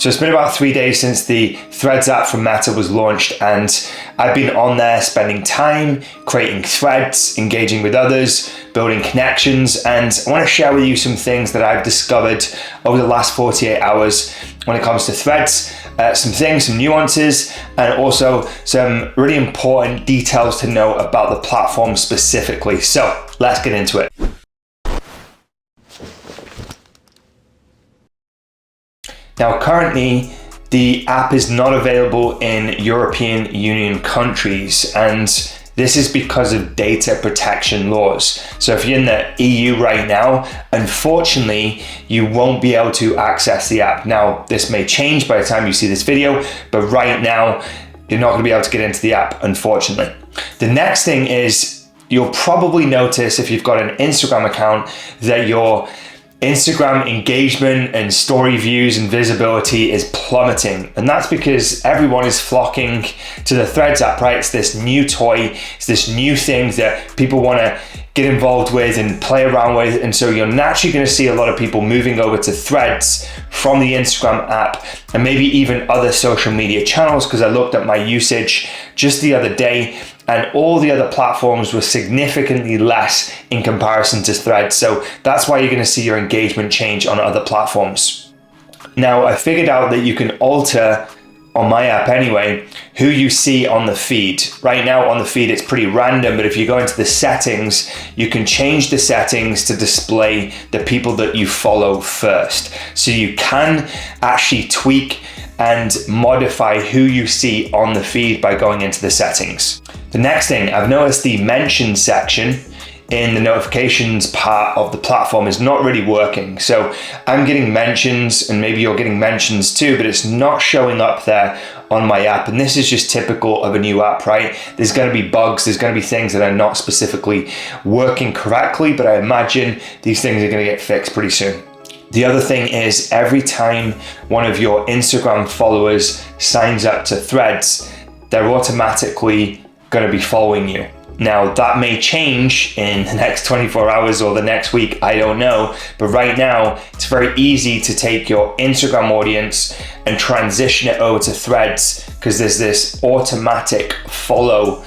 So it's been about 3 days since the Threads app from Meta was launched, and I've been on there spending time, creating threads, engaging with others, building connections, and I want to share with you some things that I've discovered over the last 48 hours when it comes to Threads, some nuances, and also some really important details to know about the platform specifically. So let's get into it. Now, currently, the app is not available in European Union countries, and this is because of data protection laws. So if you're in the EU right now, unfortunately, you won't be able to access the app. Now, this may change by the time you see this video, but right now, you're not gonna be able to get into the app, unfortunately. The next thing is, you'll probably notice if you've got an Instagram account that your Instagram engagement and story views and visibility is plummeting. And that's because everyone is flocking to the Threads app, right? It's this new toy, it's this new thing that people want to get involved with and play around with. And so you're naturally going to see a lot of people moving over to Threads from the Instagram app and maybe even other social media channels, because I looked at my usage just the other day and all the other platforms were significantly less in comparison to Threads. So that's why you're going to see your engagement change on other platforms. Now, I figured out that you can alter, on my app anyway, who you see on the feed. Right now on the feed, it's pretty random, but if you go into the settings, you can change the settings to display the people that you follow first. So you can actually tweak and modify who you see on the feed by going into the settings. The next thing, I've noticed the mention section in the notifications part of the platform is not really working. So I'm getting mentions, and maybe you're getting mentions too, but it's not showing up there on my app. And this is just typical of a new app, right? There's gonna be bugs, there's gonna be things that are not specifically working correctly, but I imagine these things are gonna get fixed pretty soon. The other thing is, every time one of your Instagram followers signs up to Threads, they're automatically gonna be following you. Now, that may change in the next 24 hours or the next week, I don't know. But right now, it's very easy to take your Instagram audience and transition it over to Threads, because there's this automatic follow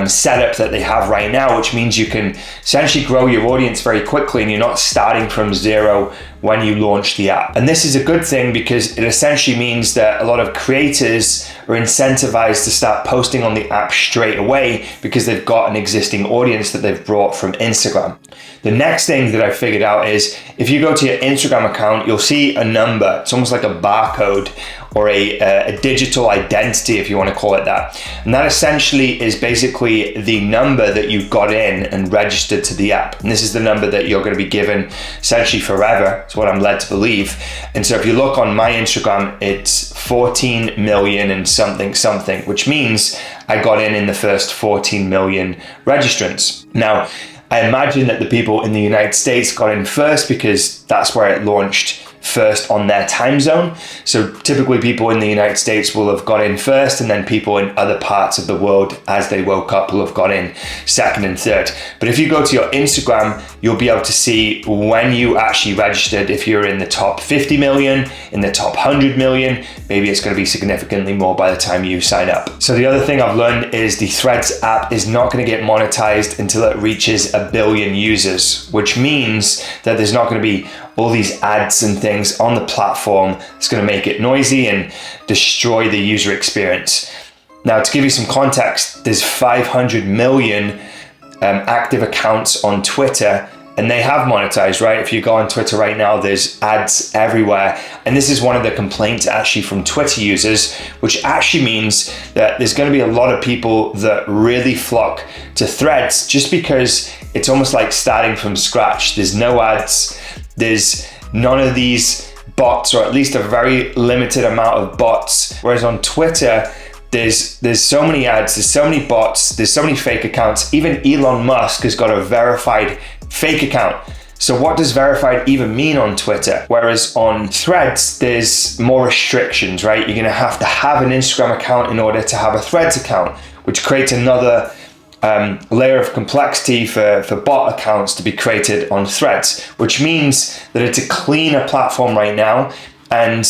setup that they have right now, which means you can essentially grow your audience very quickly and you're not starting from zero when you launch the app. And this is a good thing because it essentially means that a lot of creators are incentivized to start posting on the app straight away because they've got an existing audience that they've brought from Instagram. The next thing that I figured out is, if you go to your Instagram account, you'll see a number. It's almost like a barcode or a digital identity, if you want to call it that. And that essentially is basically the number that you got in and registered to the app. And this is the number that you're going to be given essentially forever. It's what I'm led to believe. And so if you look on my Instagram, it's 14 million and something, which means I got in the first 14 million registrants. Now, I imagine that the people in the United States got in first because that's where it launched first on their time zone. So typically people in the United States will have got in first, and then people in other parts of the world as they woke up will have got in second and third. But if you go to your Instagram, you'll be able to see when you actually registered. If you're in the top 50 million, in the top 100 million, maybe it's going to be significantly more by the time you sign up. So the other thing I've learned is the Threads app is not going to get monetized until it reaches 1 billion users, which means that there's not going to be all these ads and things on the platform. It's going to make it noisy and destroy the user experience. Now, to give you some context, there's 500 million active accounts on Twitter, and they have monetized, right? If you go on Twitter right now, there's ads everywhere. And this is one of the complaints actually from Twitter users, which actually means that there's going to be a lot of people that really flock to Threads just because it's almost like starting from scratch. There's no ads, there's none of these bots, or at least a very limited amount of bots. Whereas on Twitter, there's so many ads, there's so many bots, there's so many fake accounts. Even Elon Musk has got a verified fake account. So what does verified even mean on Twitter? Whereas on Threads, there's more restrictions, right? You're gonna have to have an Instagram account in order to have a Threads account, which creates another layer of complexity for bot accounts to be created on Threads, which means that it's a cleaner platform right now. And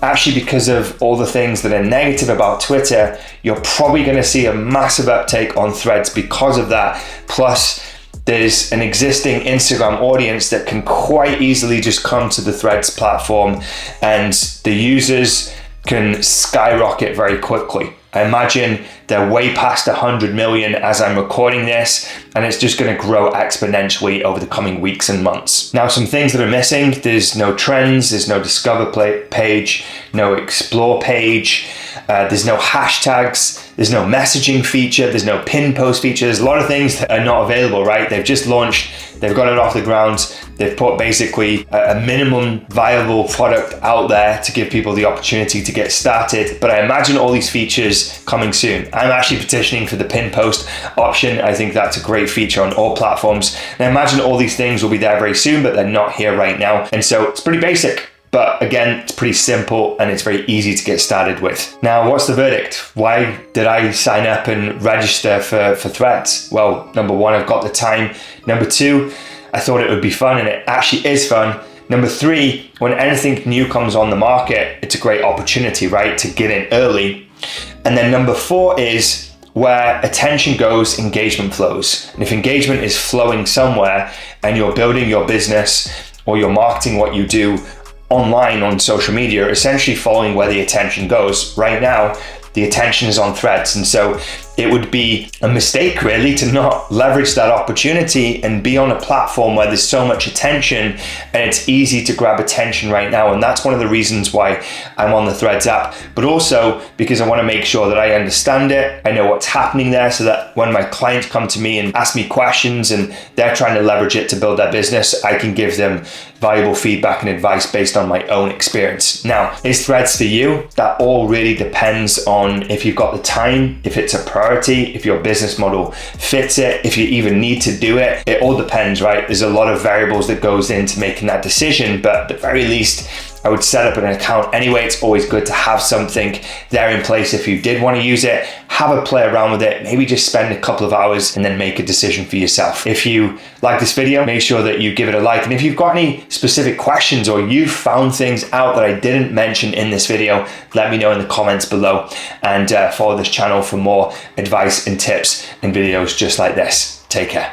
actually, because of all the things that are negative about Twitter, you're probably going to see a massive uptake on Threads because of that. Plus, there's an existing Instagram audience that can quite easily just come to the Threads platform, and the users can skyrocket very quickly. I imagine they're way past 100 million as I'm recording this, and it's just going to grow exponentially over the coming weeks and months. Now, some things that are missing: there's no trends, there's no discover page, no explore page, there's no hashtags, there's no messaging feature, there's no pin post feature. There's a lot of things that are not available, right? They've just launched, they've got it off the ground, they've put basically a minimum viable product out there to give people the opportunity to get started. But I imagine all these features coming soon. I'm actually petitioning for the pin post option. I think that's a great feature on all platforms. And I imagine all these things will be there very soon, but they're not here right now. And so it's pretty basic. But again, it's pretty simple and it's very easy to get started with. Now, what's the verdict? Why did I sign up and register for Threads? Well, number one, I've got the time. Number two, I thought it would be fun, and it actually is fun. Number three, when anything new comes on the market, it's a great opportunity, right, to get in early. And then number four is where attention goes, engagement flows. And if engagement is flowing somewhere and you're building your business or you're marketing what you do online on social media, essentially following where the attention goes. Right now, the attention is on Threads. And so it would be a mistake really to not leverage that opportunity and be on a platform where there's so much attention and it's easy to grab attention right now. And that's one of the reasons why I'm on the Threads app, but also because I want to make sure that I understand it. I know what's happening there, so that when my clients come to me and ask me questions and they're trying to leverage it to build their business, I can give them valuable feedback and advice based on my own experience. Now, is Threads for you? That all really depends on if you've got the time, if it's a priority, if your business model fits it, if you even need to do it. It all depends, right? There's a lot of variables that goes into making that decision, but at the very least, I would set up an account anyway. It's always good to have something there in place if you did want to use it. Have a play around with it. Maybe just spend a couple of hours and then make a decision for yourself. If you like this video, make sure that you give it a like. And if you've got any specific questions or you've found things out that I didn't mention in this video, let me know in the comments below, and follow this channel for more advice and tips and videos just like this. Take care.